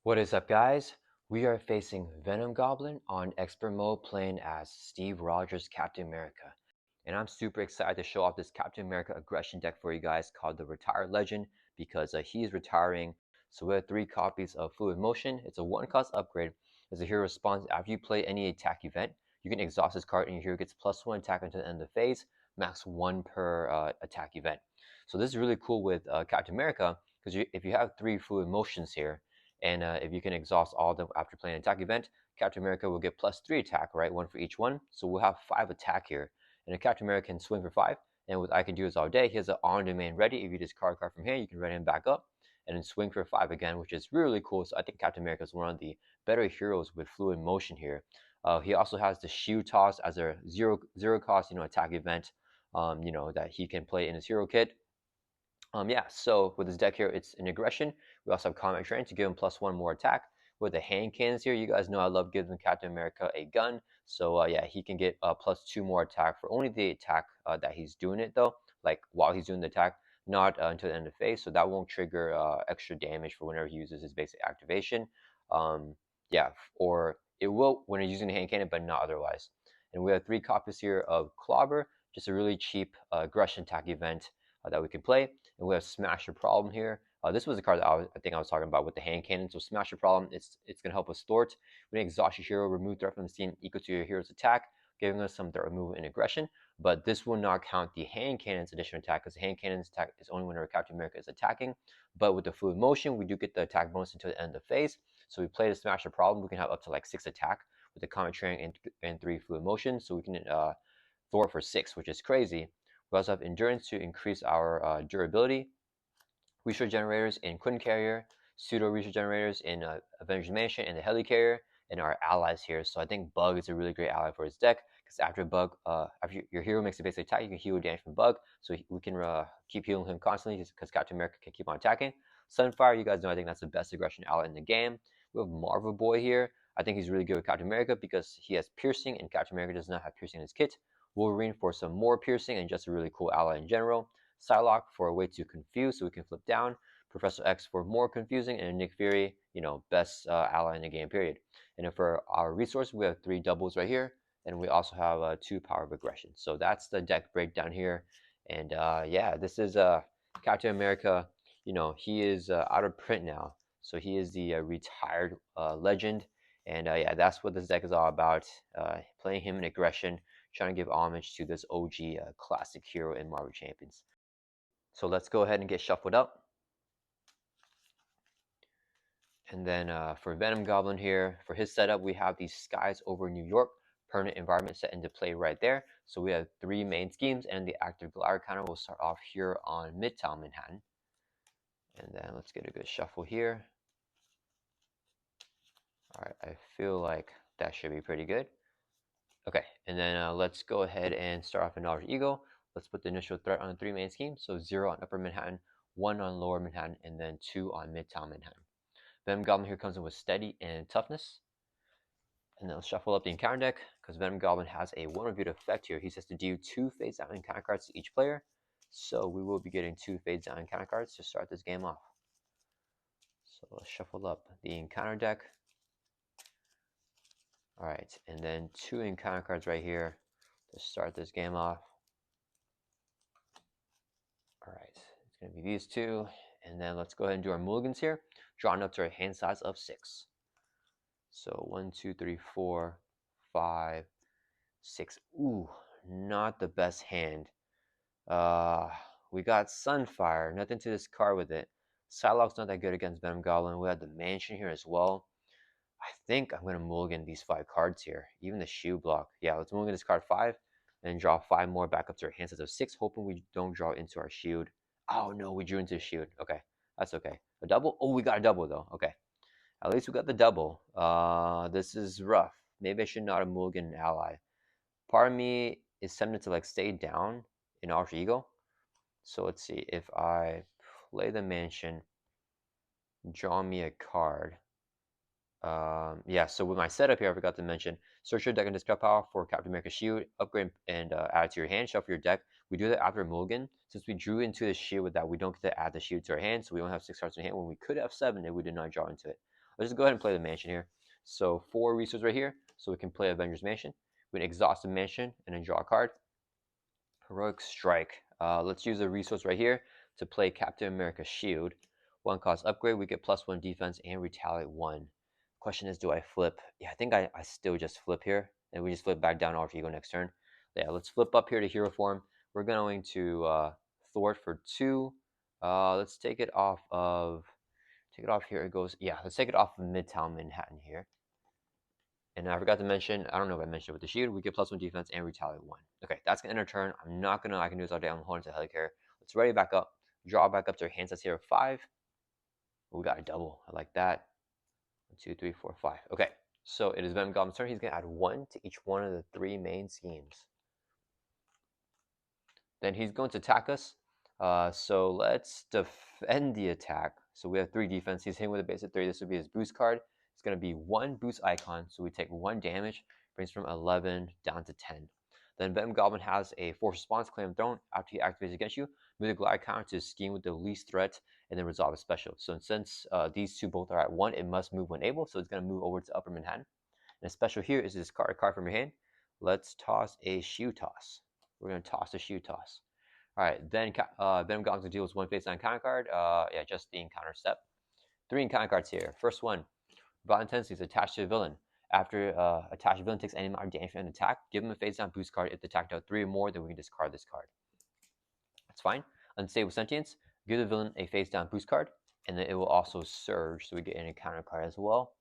What is up, guys? We are facing Venom Goblin on Expert Mode playing as Steve Rogers Captain America. And I'm super excited to show off this Captain America aggression deck for you guys called the Retired Legend because he's retiring. So we have 3 copies of Fluid Motion. It's a 1-cost upgrade. As a hero response, after you play any attack event, you can exhaust this card and your hero gets +1 attack until the end of the phase, max 1 per attack event. So this is really cool with Captain America because if you have 3 Fluid Motions here, and if you can exhaust all of them after playing an attack event, Captain America will get +3 attack, right? 1 for each one. So we'll have 5 attack here. And if Captain America can swing for 5, and what I can do is all day, he has an on-demand ready. If you discard a card from here, you can ready him back up and then swing for 5 again, which is really cool. So I think Captain America is one of the better heroes with fluid motion here. He also has the shield toss as a zero cost, attack event, that he can play in his hero kit. Yeah, so with this deck here, it's an aggression. We also have combat train to give him +1 more attack. With the hand cannons here, you guys know I love giving Captain America a gun. So yeah, he can get +2 more attack for only the attack that he's doing it though, like while he's doing the attack, not until the end of the phase. So that won't trigger extra damage for whenever he uses his basic activation. Yeah, or it will when he's using the hand cannon, but not otherwise. And we have 3 copies here of Clobber, just a really cheap aggression attack event that we can play. And we have Smash Your Problem here. This was the card that I think I was talking about with the hand cannon. So Smash Your Problem, it's going to help us thwart. When you exhaust your hero, remove threat from the scene equal to your hero's attack, giving us some threat removal and aggression. But this will not count the hand cannon's additional attack because the hand cannon's attack is only whenever Captain America is attacking. But with the fluid motion, we do get the attack bonus until the end of the phase. So we play the Smash Your Problem. We can have up to like 6 attack with the Comet Train and 3 fluid motion. So we can thwart for 6, which is crazy. We also have Endurance to increase our durability. Research Generators in Quinn Carrier, Pseudo Research Generators in Avengers Mansion and the Helicarrier, and our allies here. So I think Bug is a really great ally for his deck because after Bug, after your hero makes a basic attack, you can heal damage from Bug. So we can keep healing him constantly because Captain America can keep on attacking. Sunfire, you guys know I think that's the best aggression ally in the game. We have Marvel Boy here. I think he's really good with Captain America because he has piercing and Captain America does not have piercing in his kit. Wolverine for some more piercing and just a really cool ally in general. Psylocke for a way to confuse so we can flip down. Professor X for more confusing, and Nick Fury, best ally in the game, period. And then for our resource, we have 3 doubles right here, and we also have 2 power of aggression. So that's the deck breakdown here. And yeah, this is Captain America. He is out of print now, so he is the retired legend. And yeah, that's what this deck is all about. Playing him in aggression, trying to give homage to this OG classic hero in Marvel Champions. So let's go ahead and get shuffled up. And then for Venom Goblin here, for his setup, we have these skies over New York, permanent environment set into play right there. So we have 3 main schemes, and the active glider counter will start off here on Midtown Manhattan. And then let's get a good shuffle here. All right, I feel like that should be pretty good. Okay, and then let's go ahead and start off in Alter Ego. Let's put the initial threat on the 3 main schemes. So 0 on Upper Manhattan, 1 on Lower Manhattan, and then 2 on Midtown Manhattan. Venom Goblin here comes in with Steady and Toughness. And then let's shuffle up the encounter deck because Venom Goblin has a one reviewed effect here. He says to deal 2 face down encounter cards to each player. So we will be getting 2 fades down encounter cards to start this game off. So let's shuffle up the encounter deck. Alright, and then 2 encounter cards right here to start this game off. Alright, it's going to be these 2. And then let's go ahead and do our mulligans here. Drawing up to a hand size of 6. So 1, 2, 3, 4, 5, 6. Ooh, not the best hand. We got Sunfire. Nothing to discard with it. Psylocke's not that good against Venom Goblin. We have the Mansion here as well. I think I'm going to mulligan these 5 cards here. Even the Shield block. Yeah, let's mulligan this card 5. And draw 5 more back up to our hand size of 6. Hoping we don't draw into our shield. Oh no, we drew into a shield. Okay, that's okay. A double? Oh, we got a double though. Okay. At least we got the double. This is rough. Maybe I should not have mulligan an ally. Part of me is tempted to like stay down in Alter Ego. So let's see. If I play the Mansion, draw me a card. Yeah, so with my setup here, I forgot to mention, search your deck and discard power for Captain America Shield, upgrade and add it to your hand, shuffle your deck. We do that after mulligan. Since we drew into the shield with that, we don't get to add the shield to our hand, so we don't have 6 cards in hand when we could have 7 if we did not draw into it. Let's just go ahead and play the mansion here. So 4 resources right here, so we can play Avengers Mansion. We can exhaust the mansion and then draw a card. Heroic Strike. Let's use a resource right here to play Captain America Shield. 1 cost upgrade, we get +1 defense and retaliate 1. Question is, do I flip? Yeah, I think I still just flip here. And we just flip back down Alter Ego next turn. Yeah, let's flip up here to hero form. We're going to thwart for 2. Let's take it off here. It goes, yeah, let's take it off of Midtown Manhattan here. And I forgot to mention, I don't know if I mentioned it with the shield, we get +1 defense and retaliate 1. Okay, that's gonna end our turn. I can do this all day. I'm holding to Helicarrier. Let's ready back up. Draw back up to our hands. That's here 5. We got a double. I like that. 1, 2, 3, 4, 5. Okay, so it is Venom Goblin's turn. He's gonna add 1 to each one of the 3 main schemes. Then he's going to attack us. So let's defend the attack. So we have 3 defense. He's hitting with a base of 3. This would be his boost card. It's going to be 1 boost icon. So we take 1 damage. Brings from 11 down to 10. Then Venom Goblin has a force response, claim throne. After he activates against you, move the glide counter to scheme with the least threat and then resolve a special. So since these 2 both are at 1, it must move when able. So it's going to move over to Upper Manhattan. And a special here is discard a card from your hand. Let's toss a shoe toss. We're going to toss a shoe toss. All right, then Venom Goblin deals 1 face down counter card. Yeah, just the encounter step. 3 encounter cards here. First one, Violent Intensity is attached to a villain. After attached villain takes any amount of damage from an attack, give him a face down boost card. If the attack dealt 3 or more, then we can discard this card. That's fine. Unstable Sentience, give the villain a face down boost card, and then it will also surge, so we get an encounter card as well.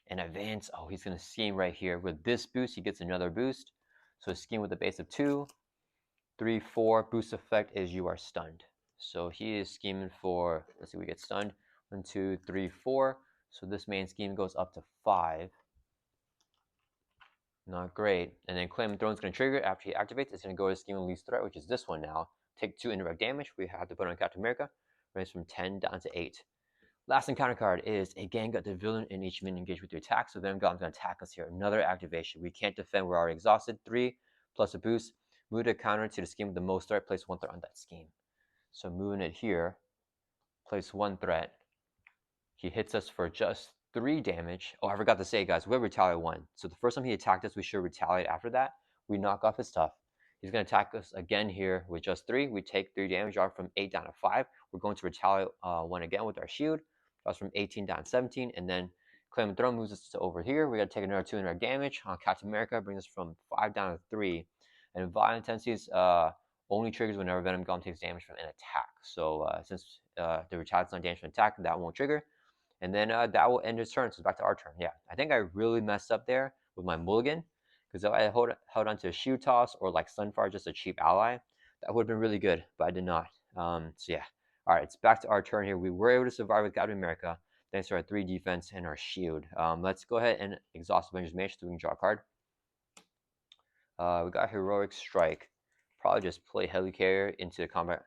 And advance, oh, he's going to scheme right here. With this boost, he gets another boost. So scheme with a base of 2. 3, 4, boost effect is you are stunned. So he is scheming for, let's see, we get stunned. 1, 2, 3, 4. So this main scheme goes up to 5. Not great. And then Claim Throne is going to trigger. After he activates, it's going to go to scheme of least threat, which is this one now. Take 2 indirect damage. We have to put on Captain America. Raise from 10 down to 8. Last encounter card is a gang got the villain and each minion engaged with your attack. So Venom Goblin's going to attack us here. Another activation. We can't defend. We're already exhausted. 3 plus a boost. Move the counter to the scheme with the most threat. Place 1 threat on that scheme. So moving it here. Place 1 threat. He hits us for just 3 damage. Oh, I forgot to say, guys, we have retaliate 1. So the first time he attacked us, we should retaliate after that. We knock off his stuff. He's going to attack us again here with just 3. We take 3 damage, drop from 8 down to 5. We're going to retaliate 1 again with our shield. Drops from 18 down to 17. And then Claim Throne moves us to over here. We got to take another 2 indirect damage on Captain America. Brings us from 5 down to 3. And Violent Intensities only triggers whenever Venom Goblin takes damage from an attack. So since the retaliate's not damage from an attack, that won't trigger. And then that will end his turn. So back to our turn. Yeah, I think I really messed up there with my mulligan. Because if I held on to a shoe toss or like Sunfire, just a cheap ally, that would have been really good. But I did not. So yeah. All right, it's back to our turn here. We were able to survive with Captain America thanks to our 3 defense and our shield. Let's go ahead and exhaust Avengers Mansion so we can draw a card. We got Heroic Strike. Probably just play Helicarrier into the combat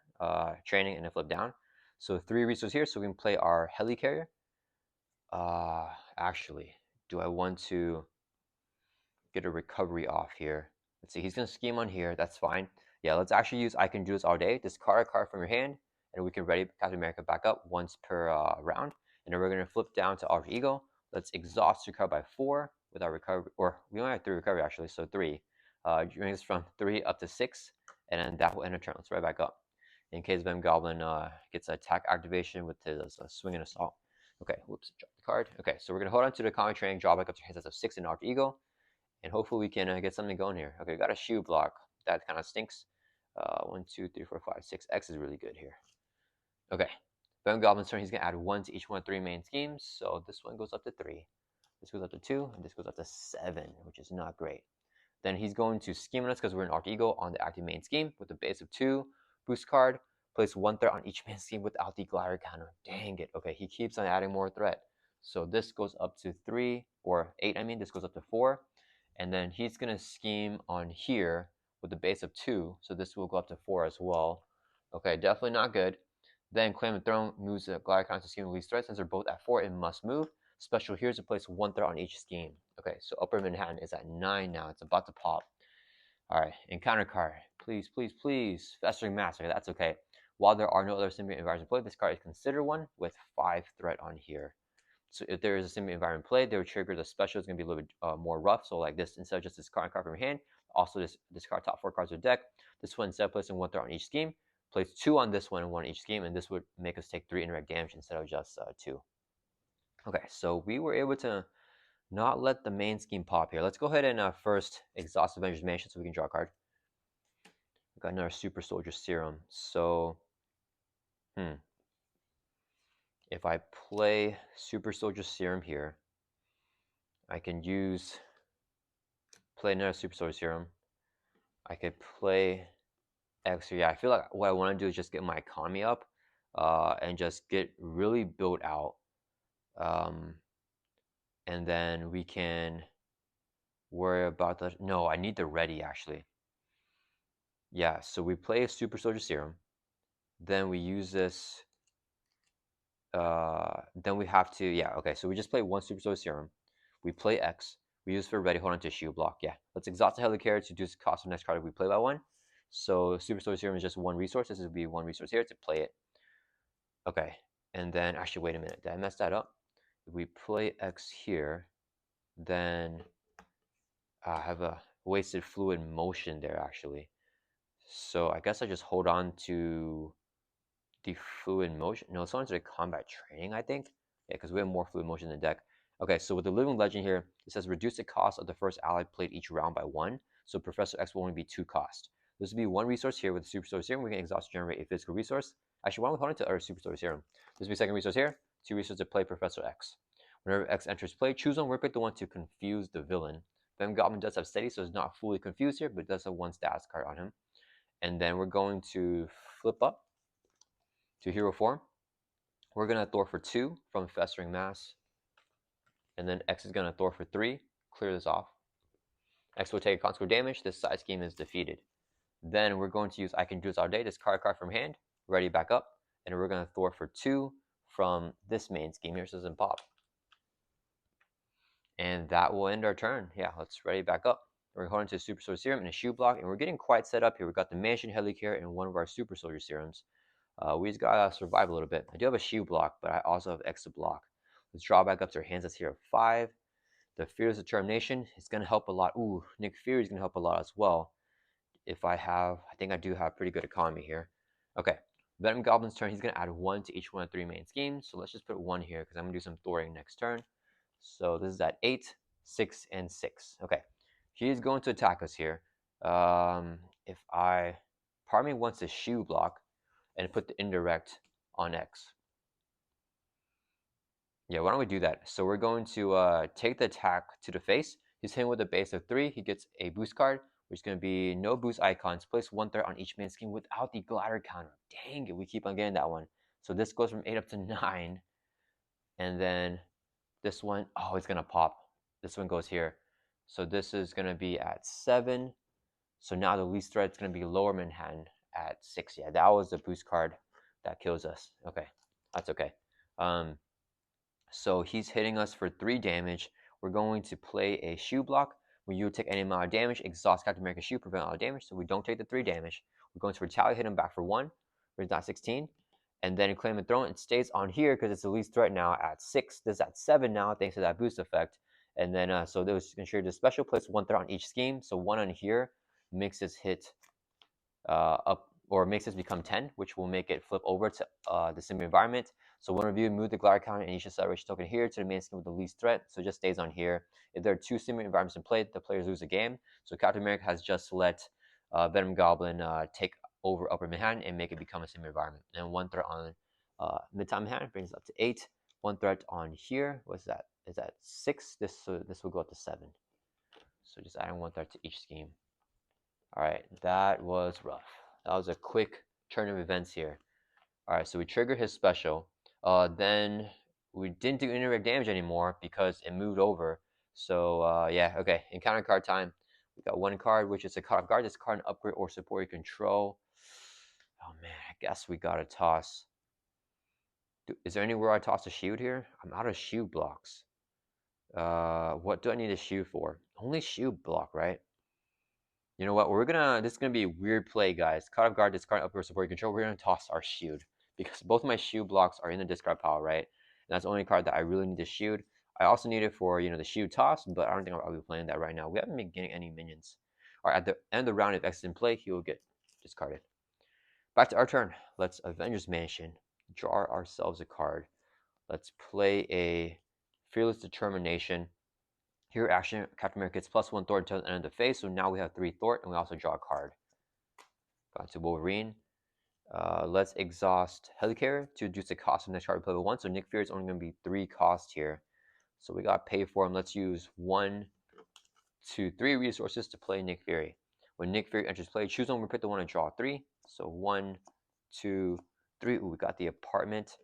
training and then flip down. So 3 resources here, so we can play our Helicarrier. Actually, do I want to get a recovery off here? Let's see, he's going to scheme on here. That's fine. Yeah, let's actually use I Can Do This All Day. Discard a card from your hand, and we can ready Captain America back up once per round. And then we're going to flip down to Alter Ego. Let's exhaust your card by 4 with our recovery, or we only have 3 recovery actually, so 3. Brings from 3 up to 6, and then that will end a turn. Let's right back up. In case Venom Goblin gets an attack activation with his swing and assault. Okay, whoops, drop the card. Okay, so we're going to hold on to the combat training, draw back up to hands of 6 in Alter Ego, and hopefully we can get something going here. Okay, we got a shoe block. That kind of stinks. 1, 2, 3, 4, 5, 6. X is really good here. Okay, Venom Goblin's turn. He's going to add 1 to each one of 3 main schemes. So this one goes up to 3. This goes up to 2, and this goes up to 7, which is not great. Then he's going to scheme on us because we're in Alter Ego on the active main scheme with a base of 2. Boost card. Place 1 threat on each main scheme without the glider counter. Dang it. Okay, he keeps on adding more threat. So this goes up to 3, or 8, I mean. This goes up to 4. And then he's going to scheme on here with a base of 2. So this will go up to 4 as well. Okay, definitely not good. Then Claim the Throne moves the glider counter to scheme with least threat. Since they're both at 4, it must move. Special here is to place 1 threat on each scheme. Okay, so Upper Manhattan is at 9 now. It's about to pop. All right, encounter card. Please, please, please. Festering Mass. Okay, that's okay. While there are no other symbiote environments in play, this card is considered one with 5 threat on here. So if there is a symbiote environment play, they would trigger the special is going to be a little bit more rough. So like this, instead of just discarding card from your hand, also discard top 4 cards of the deck. This one, instead of placing 1 threat on each scheme, place 2 on this one and 1 on each scheme, and this would make us take 3 indirect damage instead of just 2. Okay, so we were able to not let the main scheme pop here. Let's go ahead and first exhaust Avenger's Mansion so we can draw a card. We've got another Super Soldier Serum. So, if I play Super Soldier Serum here, I can play another Super Soldier Serum. I could play X here. Yeah, I feel like what I want to do is just get my economy up and just get really built out. And then we can worry about the... No, I need the ready, actually. Yeah, so we play a Super Soldier Serum. Then we use this... then we have to... Yeah, okay, so we just play 1 Super Soldier Serum. We play X. We use for ready, hold on to shield block. Yeah, let's exhaust the Helicarrier to reduce the cost of the next card if we play by 1. So Super Soldier Serum is just 1 resource. This would be 1 resource here to play it. Okay, and then... Actually, wait a minute. Did I mess that up? If we play X here, then I have a wasted fluid motion there, actually. So I guess I just hold on to the fluid motion. No, it's on to the combat training, I think. Yeah, because we have more fluid motion in the deck. Okay, so with the Living Legend here, it says reduce the cost of the first ally played each round by 1. So Professor X will only be 2 cost. This will be 1 resource here with the Super Soldier Serum. We can exhaust to generate a physical resource. Actually, why don't we hold on to our Super Soldier Serum? This will be 2nd resource here. 2 resources to play Professor X. Whenever X enters play, choose one. Work with the one to confuse the villain. Venom Goblin does have steady, so it's not fully confused here, but does have 1 status card on him. And then we're going to flip up to hero form. We're going to Thor for 2 from Festering Mass. And then X is going to Thor for 3. Clear this off. X will take a consequent damage. This side scheme is defeated. Then we're going to use I Can Do This All Day. Discard a card from hand. Ready back up. And we're going to Thor for 2 from this main scheme here. So it doesn't pop. And that will end our turn. Yeah, let's ready back up. We're going to Super Soldier Serum and a Shield block. And we're getting quite set up here. We've got the Mansion, Helicarrier, and one of our Super Soldier Serums. We just got to survive a little bit. I do have a Shield block, but I also have X to block. Let's draw back up to our hands. That's here at 5. The Fearless Determination is going to help a lot. Ooh, Nick Fury is going to help a lot as well. If I think I do have pretty good economy here. Okay, Venom Goblin's turn. He's going to add 1 to each one of 3 main schemes. So let's just put 1 here because I'm going to do some Thoring next turn. So this is at 8, 6, and 6. Okay, he's going to attack us here. Part of me wants to shield block and put the indirect on X. Yeah, why don't we do that? So we're going to take the attack to the face. He's hitting with a base of 3. He gets a boost card, which is going to be no boost icons. Place 1 threat on each main scheme without the glider counter. Dang it, we keep on getting that one. So this goes from 8 up to 9. And then this one, oh, it's going to pop. This one goes here. So this is going to be at 7. So now the least threat is going to be Lower Manhattan at 6. Yeah, that was the boost card that kills us. Okay, that's okay. So he's hitting us for 3 damage. We're going to play a shield block. When you take any amount of damage, exhaust Captain America's shield, prevent all the damage. So we don't take the 3 damage. We're going to retaliate, hit him back for 1. We're not 16. And then claim and throw it. It stays on here because it's the least threat now at 6. This is at 7 now thanks to that boost effect. And then so this is going to trigger the special. Place 1 threat on each scheme. So 1 on here makes this hit up, or makes this become 10, which will make it flip over to the symbiote environment. So when reviewed, move the glider counter and each acceleration token here to the main scheme with the least threat. So it just stays on here. If there are 2 symbiote environments in play, the players lose a game. So Captain America has just let Venom Goblin take over Upper Manhattan and make it become a symbiote environment. And 1 threat on Midtown Manhattan brings it up to 8. 1 threat on here, what's that? Is that 6? This will go up to 7. So just adding 1 threat to each scheme. All right, that was rough. That was a quick turn of events here. All right, so we triggered his special. Then we didn't do indirect damage anymore because it moved over. So yeah, okay. Encounter card time. We got 1 card, which is a cut off guard. This card an upgrade or support your control. Oh man, I guess we gotta toss. Is there anywhere I toss a shield here? I'm out of shield blocks. What do I need a shield for? Only shield block, right? You know what? This is gonna be a weird play, guys. Cut off guard, discard upgrade support your control. We're gonna toss our shield because both my shield blocks are in the discard pile, right? And that's the only card that I really need to shield. I also need it for, the shield toss, but I don't think I'll be playing that right now. We haven't been getting any minions. All right, at the end of the round, if X is in play, he will get discarded. Back to our turn. Let's Avengers Mansion. Draw ourselves a card. Let's play a Fearless Determination. Here, action, Captain America gets +1 Thor until the end of the phase, so now we have 3 Thor, and we also draw a card. Got to Wolverine. Let's exhaust Helicarrier to reduce the cost of the next card we play with 1, so Nick Fury is only going to be 3 cost here. So we got to pay for him. Let's use 1, 2, 3 resources to play Nick Fury. When Nick Fury enters play, choose one, we pick the one and draw 3. So 1, 2, 3. Ooh, we got the apartment.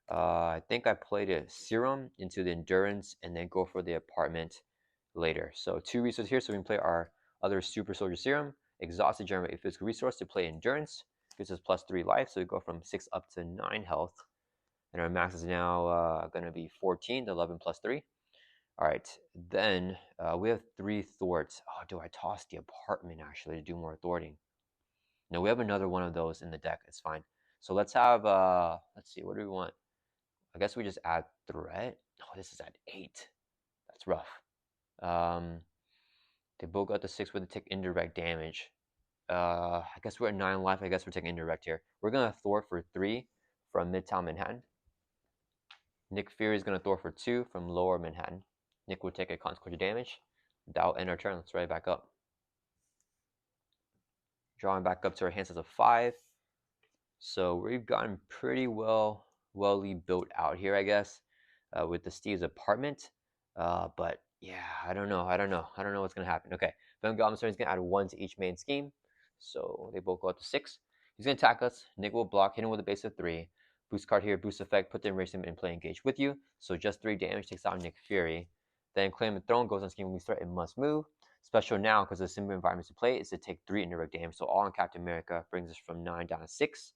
I think I played a serum into the endurance and then go for the apartment later. So 2 resources here, so we can play our other super soldier serum, exhaust to generate a physical resource to play endurance, gives us +3 life, so we go from 6 up to 9 health. And our max is now going to be 14, 11 plus 3. All right, then we have 3 thwarts. Oh, do I toss the apartment actually to do more thwarting? No, we have another one of those in the deck. It's fine. So let's have, let's see, what do we want? I guess we just add threat. Oh, this is at 8. That's rough. They both got the 6 with the take indirect damage. I guess we're at 9 life. I guess we're taking indirect here. We're gonna thwart for 3 from Midtown Manhattan. Nick Fury is gonna thwart for 2 from Lower Manhattan. Nick will take a consequential damage. That'll end our turn. Let's write back up. Drawing back up to our hands as a 5. So we've gotten pretty well built out here, I guess, with the Steve's apartment. But yeah, I don't know what's gonna happen. Okay, Venom Goblin is gonna add 1 to each main scheme, so they both go up to 6. He's gonna attack us. Nick will block, hit him with a base of 3. Boost card here, boost effect, put the erase him in play engage with you. So just 3 damage takes out Nick Fury. Then Claim the Throne goes on scheme when we threat, it must move. Special now, because the symbol environments to play is to take 3 indirect damage. So all on Captain America brings us from 9 down to 6.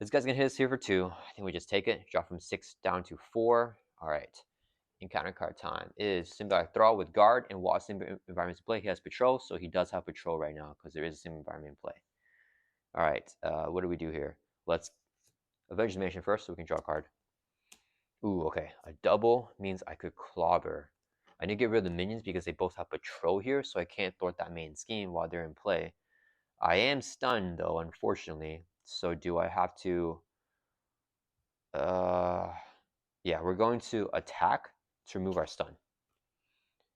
This guy's gonna hit us here for 2. I think we just take it. Drop from 6 down to 4. All right. Encounter card time is Symbiotic Thrall with Guard, and while Symbiotic environments play, he has Patrol, so he does have Patrol right now because there is a Symbiotic environment in play. All right. What do we do here? Let's Avengers Mansion first, so we can draw a card. Ooh, okay. A double means I could clobber. I need to get rid of the minions because they both have Patrol here, so I can't thwart that main scheme while they're in play. I am stunned though, unfortunately. So do I have to? Yeah, we're going to attack to remove our stun.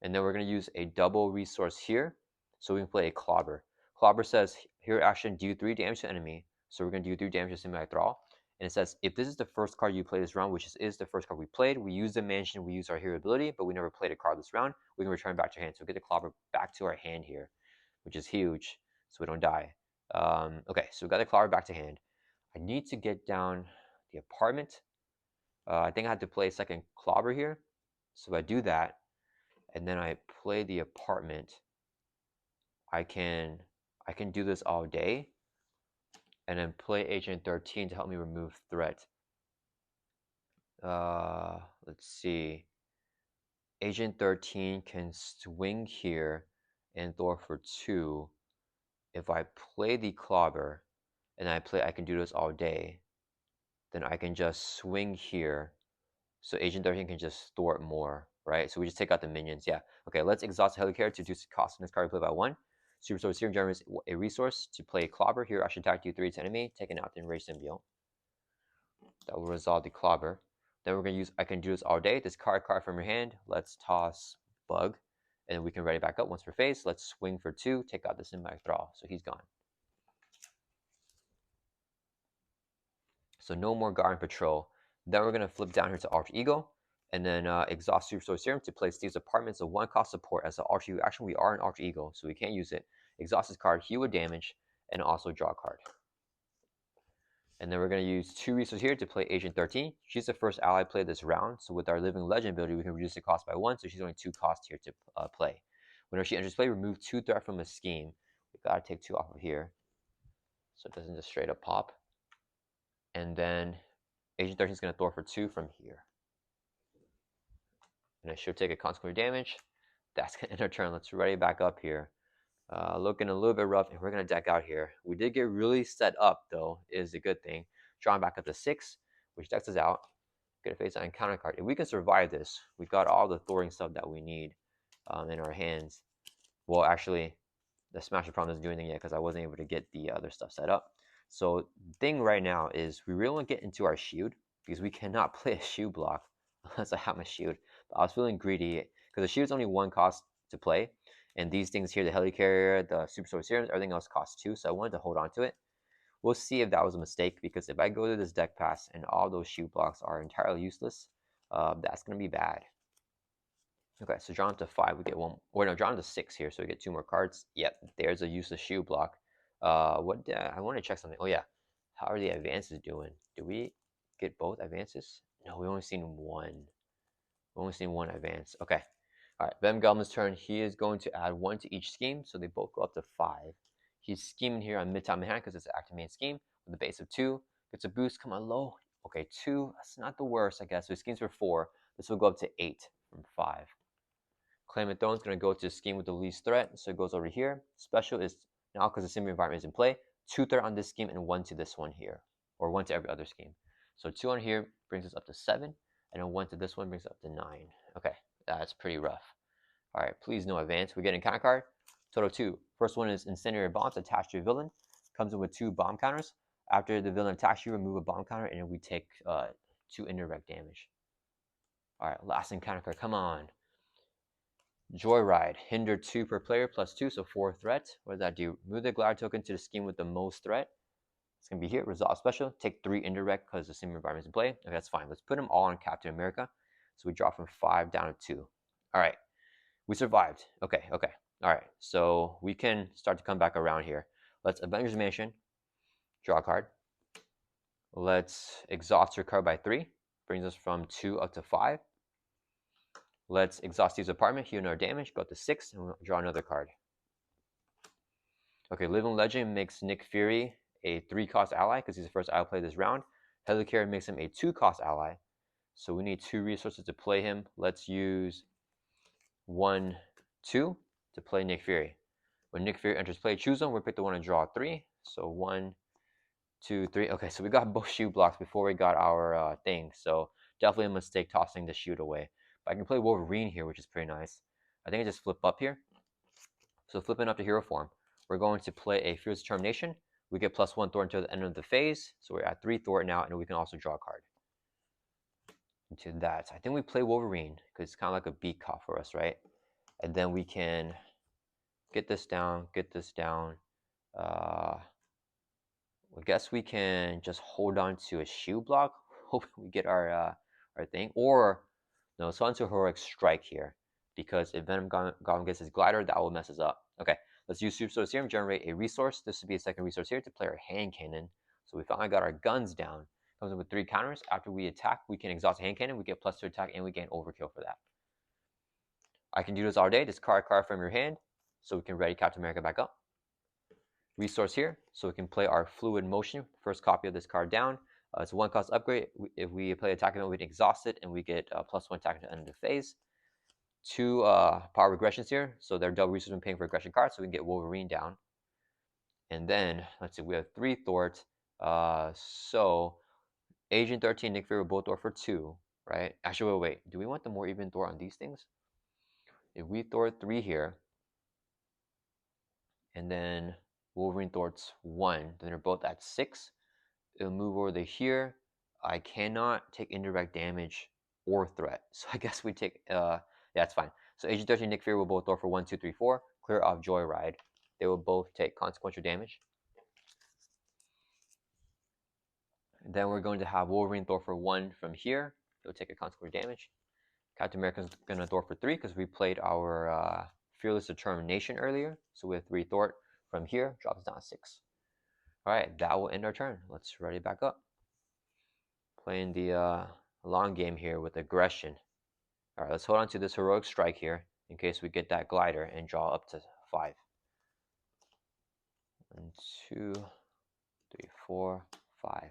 And then we're going to use a double resource here, so we can play a Clobber. Clobber says, here action, do 3 damage to enemy. So we're going to do 3 damage to Symbiotic Thrall. And it says, if this is the first card you play this round, which is the first card we played, we use the mansion, we use our hero ability, but we never played a card this round, we can return back to our hand. So we get the Clobber back to our hand here, which is huge, so we don't die. Okay, so we got the Clobber back to hand. I need to get down the apartment. I think I had to play a second Clobber here. So if I do that, and then I play the apartment, I can do this all day, and then play Agent 13 to help me remove threat. Let's see. Agent 13 can swing here and throw for 2. If I play the Clobber, and I can do this all day, then I can just swing here. So Agent 13 can just thwart more, right? So we just take out the minions. Yeah. Okay, let's exhaust Helicarrier to reduce the cost of this card we play by 1. Super Sword Serum generates a resource to play Clobber. Here, I should attack you 3 to enemy, taking out the Enraged Symbiote. That will resolve the Clobber. Then we're going to use, I can do this all day. This card from your hand. Let's toss Bug, and then we can ready back up once we're faced. Let's swing for 2, take out the Symbiotic Thrall. So he's gone. So no more Guard and Patrol. Then we're going to flip down here to Alter Ego, and then exhaust Super Sword Serum to play Steve's Apartment. So 1 cost support as an Alter Ego. Actually, we are an Alter Ego, so we can't use it. Exhaust this card, heal with damage, and also draw a card. And then we're going to use 2 resources here to play Agent 13. She's the first ally played this round, so with our Living Legend ability, we can reduce the cost by 1, so she's only 2 costs here to play. Whenever she enters play, remove 2 threat from a scheme. We've got to take 2 off of here, so it doesn't just straight up pop. And then Agent 13 is going to throw for 2 from here. And it should take a consequential damage. That's going to end our turn. Let's ready back up here. Looking a little bit rough, and we're going to deck out here. We did get really set up, though, is a good thing. Drawing back up to 6, which decks us out. Get a face down counter card. If we can survive this, we got all the thwarting stuff that we need in our hands. Well, actually, the Smasher problem doesn't do anything yet because I wasn't able to get the other stuff set up. So the thing right now is we really want to get into our shield because we cannot play a shield block unless I have my shield. But I was feeling greedy because the shield's only 1 cost to play, and these things here, the helicarrier, the super sword serums, everything else costs 2. So I wanted to hold on to it. We'll see if that was a mistake, because if I go to this deck pass and all those shield blocks are entirely useless, that's going to be bad. Okay, so drawn to 5, we get 1, or no, drawn to 6 here, so we get 2 more cards. Yep, there's a useless shield block. I want to check something. Oh yeah, how are the advances doing? Do we get both advances? No, we only seen one. We only seen one advance. Okay. All right, Venom Goblin's turn. He is going to add 1 to each scheme, so they both go up to 5. He's scheming here on mid-top hand because it's an active main scheme with a base of 2. Gets a boost, come on low. Okay, 2. That's not the worst, I guess. So he schemes for 4. This will go up to 8 from 5. Claim and Throne is going to go to scheme with the least threat, so it goes over here. Special is now, because the sim environment is in play, 2 threat on this scheme and 1 to this one here, or 1 to every other scheme. So 2 on here brings us up to 7, and then 1 to this one brings us up to 9. Okay, that's pretty rough. All right, please no advance. We get a counter card. Total 2. First one is Incendiary Bombs attached to a villain. Comes in with 2 bomb counters. After the villain attacks you, remove a bomb counter, and then we take 2 indirect damage. All right, last encounter card. Come on. Joyride. Hinder 2 per player plus 2, so 4 threat. What does that do? Move the glider token to the scheme with the most threat. It's going to be here. Resolve special. Take 3 indirect because the sim environment is in play. Okay, that's fine. Let's put them all on Captain America. So we drop from 5 down to 2. All right. We survived. Okay. All right. So we can start to come back around here. Let's Avengers Mansion. Draw a card. Let's exhaust your card by 3. Brings us from 2 up to 5. Let's exhaust Steve's apartment. Heal another damage. Go up to 6. And we'll draw another card. Okay. Living Legend makes Nick Fury a 3-cost ally because he's the first ally play this round. Helicarrier makes him a 2-cost ally. So we need 2 resources to play him. Let's use 1, 2 to play Nick Fury. When Nick Fury enters play, choose one. We pick the one and draw 3. So 1, 2, 3. Okay, so we got both shield blocks before we got our thing. So definitely a mistake tossing the shield away. But I can play Wolverine here, which is pretty nice. I think I just flip up here. So flipping up to hero form, we're going to play a Fierce Determination. We get +1 Thor until the end of the phase. So we're at 3 Thor now, and we can also draw a card. Into that, I think we play Wolverine because it's kind of like a beat cop for us, right? And then we can get this down. I guess we can just hold on to a shield block, hope we get our thing, or no, let's hold on to a heroic strike here, because if Venom Goblin gets his glider, that will mess us up. Okay, let's use Super Sword Serum, generate a resource. This would be a second resource here to play our hand cannon. So we finally got our guns down. Comes in with 3 counters. After we attack, we can exhaust a hand cannon. We get +2 attack, and we gain overkill for that. I can do this all day. Discard a card from your hand, so we can ready Captain America back up. Resource here, so we can play our Fluid Motion. First copy of this card down. It's a 1-cost upgrade. If we play attack event, we can exhaust it, and we get +1 attack at the end of the phase. 2 power regressions here, so they're double resource when paying for regression cards, so we can get Wolverine down. And then, let's see, we have 3 Thort. So Agent 13, Nick Fury, both Thor for 2, right? Actually, wait. Do we want the more even Thor on these things? If we Thor 3 here, and then Wolverine Thor's 1, then they're both at 6. It'll move over to here. I cannot take indirect damage or threat, so I guess we take, yeah, it's fine. So Agent 13 Nick Fury will both Thor for 1, 2, 3, 4. Clear off Joyride. They will both take consequential damage. Then we're going to have Wolverine Thor for 1 from here. He'll take a consequential damage. Captain America's going to Thor for 3 because we played our Fearless Determination earlier. So we have 3 Thor from here. Drops down 6. Alright, that will end our turn. Let's ready back up. Playing the long game here with aggression. Alright, let's hold on to this heroic strike here in case we get that glider and draw up to 5. 1, 2, 3, 4, 5.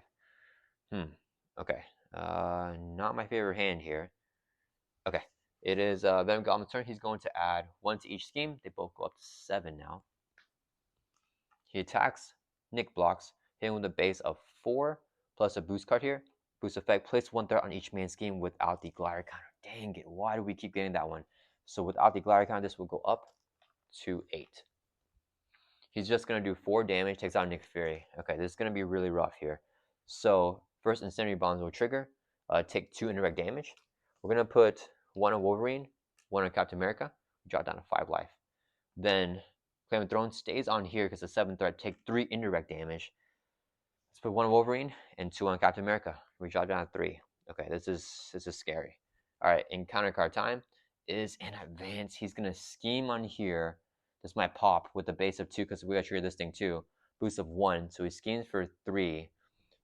Okay. Not my favorite hand here. Okay. It is Venom Goblin's turn. He's going to add 1 to each scheme. They both go up to 7 now. He attacks. Nick blocks. Hitting with a base of 4 plus a boost card here. Boost effect, place 1/3 on each main scheme without the glider counter. Dang it, why do we keep getting that one? So without the glider counter, this will go up to 8. He's just going to do 4 damage, takes out Nick Fury. Okay, this is going to be really rough here. So first incendiary bombs will trigger, take 2 indirect damage. We're going to put 1 on Wolverine, 1 on Captain America, drop down to 5 life. Then Flame of Thrones stays on here because the 7th threat, take 3 indirect damage. Let's put 1 on Wolverine and 2 on Captain America. We drop down to 3. Okay, this is scary. All right, encounter card time is an advance. He's gonna scheme on here. This might pop with the base of 2 because we gotta trigger this thing too. Boost of 1, so he schemes for 3.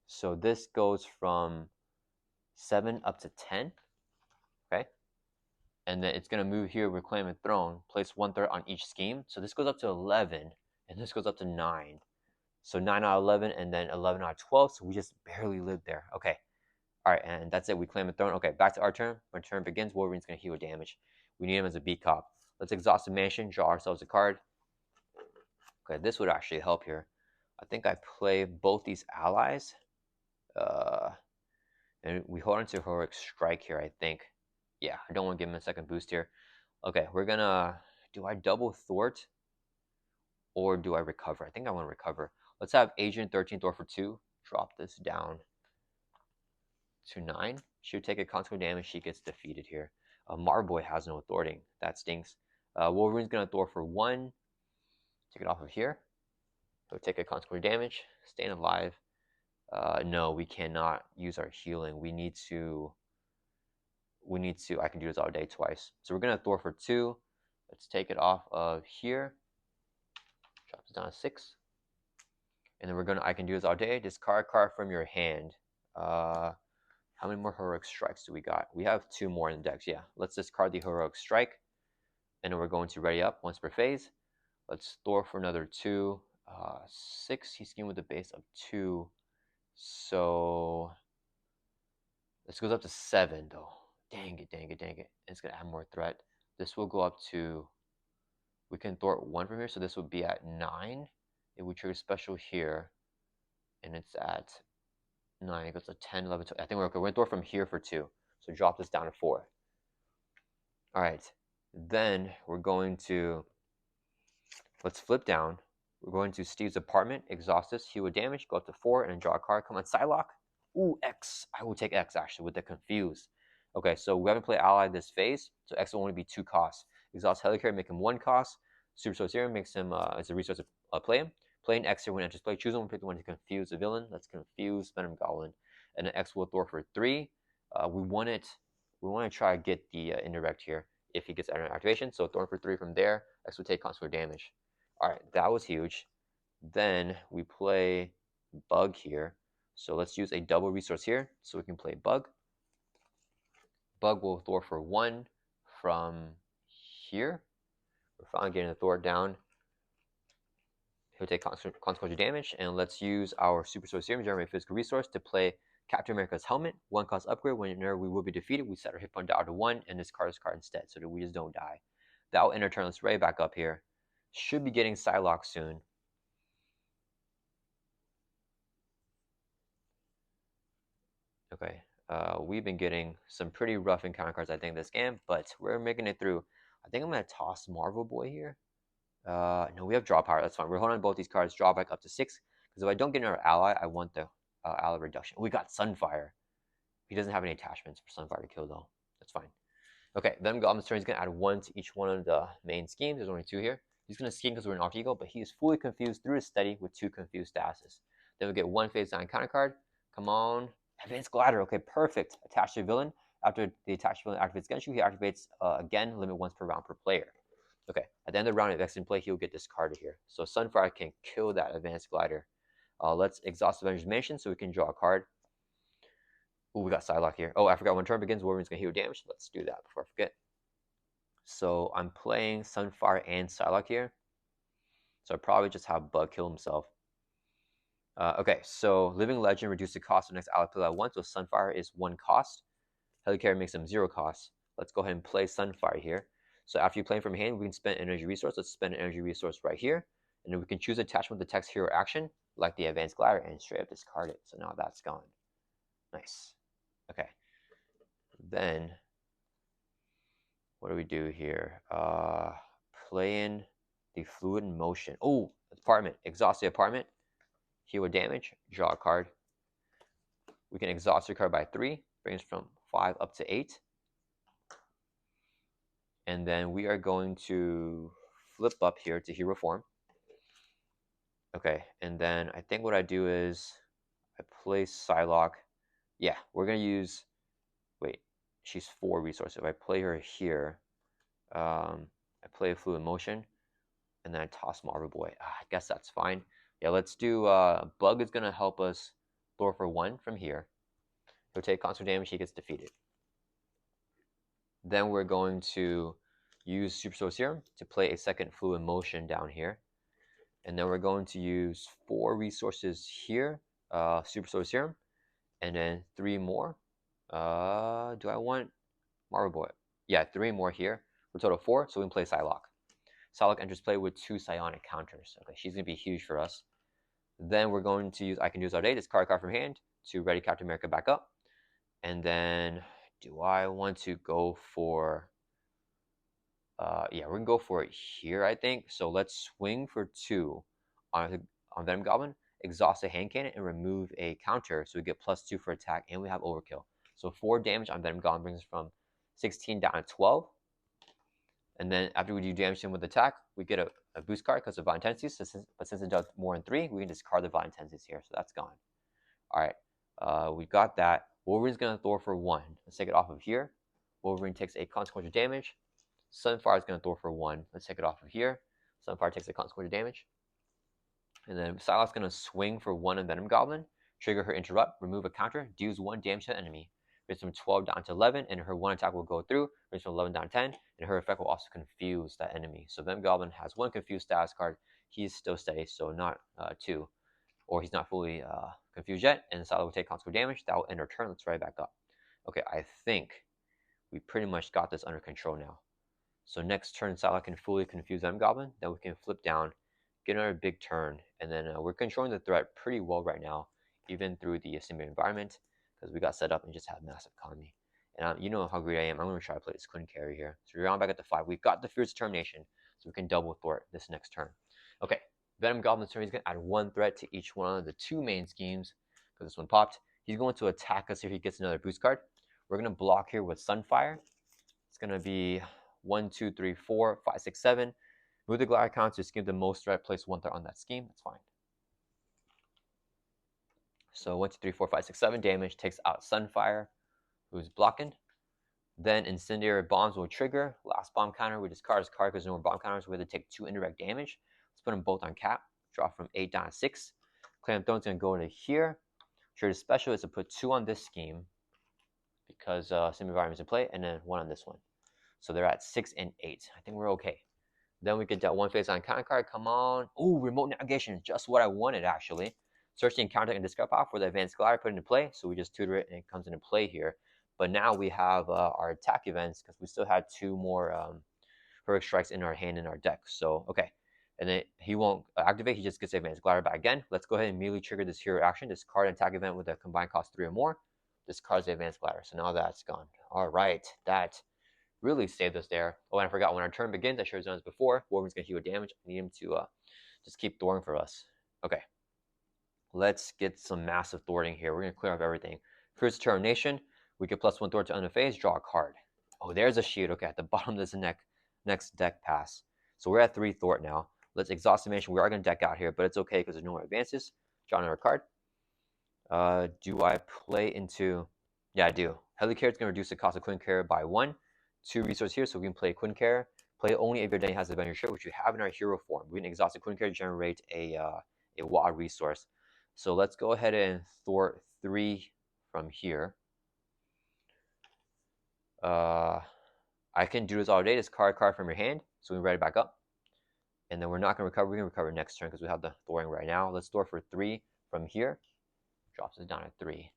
So this goes from 7 up to 10. Okay, and then it's gonna move here with Claim and Throne. Place 1/3 on each scheme. So this goes up to 11, and this goes up to 9. So 9 out of 11, and then 11 out of 12. So we just barely lived there. Okay. All right, and that's it. We claim a throne. Okay, back to our turn. When turn begins, Wolverine's going to heal damage. We need him as a beat cop. Let's exhaust the mansion, draw ourselves a card. Okay, this would actually help here. I think I play both these allies. And we hold on to Heroic Strike here, I think. Yeah, I don't want to give him a second boost here. Okay, we're going to... Do I double Thwart? Or do I recover? I think I want to recover. Let's have Agent 13 Thor for 2. Drop this down to 9. She would take a consequent damage. She gets defeated here. Marboy has no thwarting. That stinks. Wolverine's going to Thor for 1. Take it off of here. He'll take a consequent damage. Staying alive. No, we cannot use our healing. We need to... I can do this all day twice. So we're going to Thor for 2. Let's take it off of here. Drop this down to 6. And then I can do this all day. Discard card from your hand. How many more Heroic Strikes do we got? We have 2 more in the decks. Yeah, let's discard the Heroic Strike. And then we're going to ready up once per phase. Let's Thor for another 2. 6, he's schemed with a base of 2. So this goes up to 7 though. Dang it, dang it, dang it. It's going to add more threat. This will go up to... We can thwart 1 from here, so this would be at 9. It would trigger special here. And it's at 9. It goes to 10, 11, 12. I think we're okay. We're going to thwart from here for 2. So drop this down to 4. Alright. Then we're going to... Let's flip down. We're going to Steve's apartment. Exhaust this. Heal with damage. Go up to 4 and then draw a card. Come on, Psylocke. Ooh, X. I will take X actually with the Confuse. Okay, so we haven't played Ally this phase. So X will only be 2 costs. Exhaust Helicarrier, make him 1 cost. Super Soul Serum makes him as a resource to play him. Playing X here when enters play. Choose one, pick the one to confuse the villain. Let's confuse Venom Goblin. And then X will Thor for 3. We want to try to get the indirect here if he gets activation. So Thor for 3 from there. X will take consequent damage. Alright, that was huge. Then we play Bug here. So let's use a double resource here so we can play Bug. Bug will Thor for 1 from here. We're finally getting the Thor down. He'll take consequential damage, and let's use our Super Soul Serum, generate physical resource, to play Captain America's helmet. 1 cost upgrade. Whenever we will be defeated, we set our hit point down to 1 and discard this card instead, so that we just don't die. That will end our turn. Let's Ray back up here. Should be getting Psylocke soon. Okay, we've been getting some pretty rough encounter cards, I think, this game, but we're making it through. I think I'm going to toss Marvel Boy here. No, we have draw power. That's fine. We're holding on both these cards. Draw back up to 6. Because if I don't get another ally, I want the ally reduction. We got Sunfire. He doesn't have any attachments for Sunfire to kill, though. That's fine. Okay, Venom Goblin's turn. He's going to add 1 to each one of the main schemes. There's only 2 here. He's going to scheme because we're an Alter Ego, but he is fully confused through his steady with 2 confused statuses. Then we get 1 phase down counter card. Come on. Advanced Glider. Okay, perfect. Attach to villain. After the attached villain activates against you, he activates again, limit once per round per player. Okay, at the end of the round, if X in play, he'll get discarded here. So Sunfire can kill that Advanced Glider. Let's exhaust Avengers Mansion so we can draw a card. Ooh, we got Psylocke here. Oh, I forgot when turn begins, Wolverine's going to heal damage. Let's do that before I forget. So I'm playing Sunfire and Psylocke here. So I'll probably just have Bug kill himself. Okay, so Living Legend reduces the cost of the next ally play at 1. So Sunfire is 1 cost. Helicarrier makes him 0 cost. Let's go ahead and play Sunfire here. So after you play from hand, we can spend energy resource. Let's spend an energy resource right here. And then we can choose attachment with the text hero action, like the Advanced Glider, and straight up discard it. So now that's gone. Nice. Okay. Then what do we do here? Play in the fluid motion. Oh, apartment. Exhaust the apartment. Heal damage. Draw a card. We can exhaust your card by 3. Brings from 5 up to 8. And then we are going to flip up here to hero form. Okay, and then I think what I do is I play Psylocke. Yeah, we're gonna use. Wait, she's 4 resources. If I play her here, I play Fluid Motion, and then I toss Marvel Boy. I guess that's fine. Yeah, let's do. Bug is gonna help us Thor for 1 from here. He'll take constant damage. He gets defeated. Then we're going to use Super Soul Serum to play a second Fluid Motion down here. And then we're going to use 4 resources here, Super Soul Serum, and then 3 more. Do I want Marvel Boy? Yeah, 3 more here. For total 4, so we can play Psylocke. Psylocke enters play with 2 psionic counters. Okay, she's going to be huge for us. Then we're going to use, I can use our day, discard card from hand to ready Captain America back up. And then, do I want to go for, yeah, we're going to go for it here, I think. So let's swing for 2 on Venom Goblin, exhaust a hand cannon, and remove a counter. So we get +2 for attack, and we have overkill. So 4 damage on Venom Goblin brings us from 16 down to 12. And then after we do damage to him with attack, we get a boost card because of Violent Tendencies. But since it does more than 3, we can discard the Violent Tendencies here. So that's gone. All right, we got that. Wolverine's going to Thor for 1. Let's take it off of here. Wolverine takes a consequential damage. Sunfire is going to Thor for 1. Let's take it off of here. Sunfire takes a consequential damage. And then Psylocke's going to swing for 1 on Venom Goblin. Trigger her Interrupt. Remove a counter. Deals 1 damage to the enemy. Brings from 12 down to 11, and her 1 attack will go through. Brings from 11 down to 10, and her effect will also confuse that enemy. So Venom Goblin has 1 confused status card. He's still steady, so not 2. Or he's not fully confused yet, and Psylocke will take consequential damage. That will end her turn. Let's right back up. Okay, I think we pretty much got this under control now. So next turn, Psylocke can fully confuse Venom Goblin. Then we can flip down, get another big turn, and then we're controlling the threat pretty well right now, even through the simulated environment, because we got set up and just have massive economy. And you know how great I am. I'm going to try to play this Quinn carry here. So we're on back at the 5. We've got the Fierce Determination, so we can double thwart this next turn. Okay, Venom Goblin's turn. He's going to add 1 threat to each one of the 2 main schemes, because this one popped. He's going to attack us if he gets another boost card. We're going to block here with Sunfire. It's going to be 1, 2, 3, 4, 5, 6, 7. Move the glider count to scheme the most threat. Place 1 threat on that scheme. That's fine. So 1, 2, 3, 4, 5, 6, 7 damage takes out Sunfire, who's blocking. Then Incendiary Bombs will trigger. Last bomb counter, we discard his card because no more bomb counters. We have to take 2 indirect damage. Let's put them both on cap. Drop from 8 down to 6. Clan of Thrones going to go into here. Trigger special is to put 2 on this scheme because Sim Environment is in play, and then 1 on this one. So they're at 6 and 8. I think we're okay. Then we get that 1 face on counter card. Come on. Ooh, remote navigation. Just what I wanted, actually. Search the encounter and discard power for the advanced glider, put it into play. So we just tutor it and it comes into play here. But now we have our attack events because we still had 2 more heroic strikes in our hand in our deck. So, okay. And then he won't activate. He just gets advanced glider back again. Let's go ahead and immediately trigger this hero action. Discard an attack event with a combined cost 3 or more. Discards the advanced glider. So now that's gone. All right. That really saved us there. Oh, and I forgot, when our turn begins, I should have done this before. Wolverine's going to heal damage. I need him to just keep thwarting for us. Okay. Let's get some massive thwarting here. We're going to clear off everything. Fierce Determination. We get +1 thwart to unphase. Draw a card. Oh, there's a shield. Okay, at the bottom of this next deck pass. So we're at 3 thwart now. Let's exhaust dimension. We are going to deck out here, but it's okay because there's no more advances. Draw another card. Do I play into... Yeah, I do. Helicarrier is going to reduce the cost of Quinn Carrier by 1. 2 resources here, so we can play Quinn Carrier. Play only if your day has a Avenger shirt, which we have in our hero form. We can exhaust the Quinn Carrier to generate a WAD resource. So let's go ahead and thwart 3 from here. I can do this all day. Discard card from your hand, so we can write it back up. And then we're not going to recover. We can recover next turn because we have the thwarting right now. Let's thwart for 3 from here. Drops us down at 3.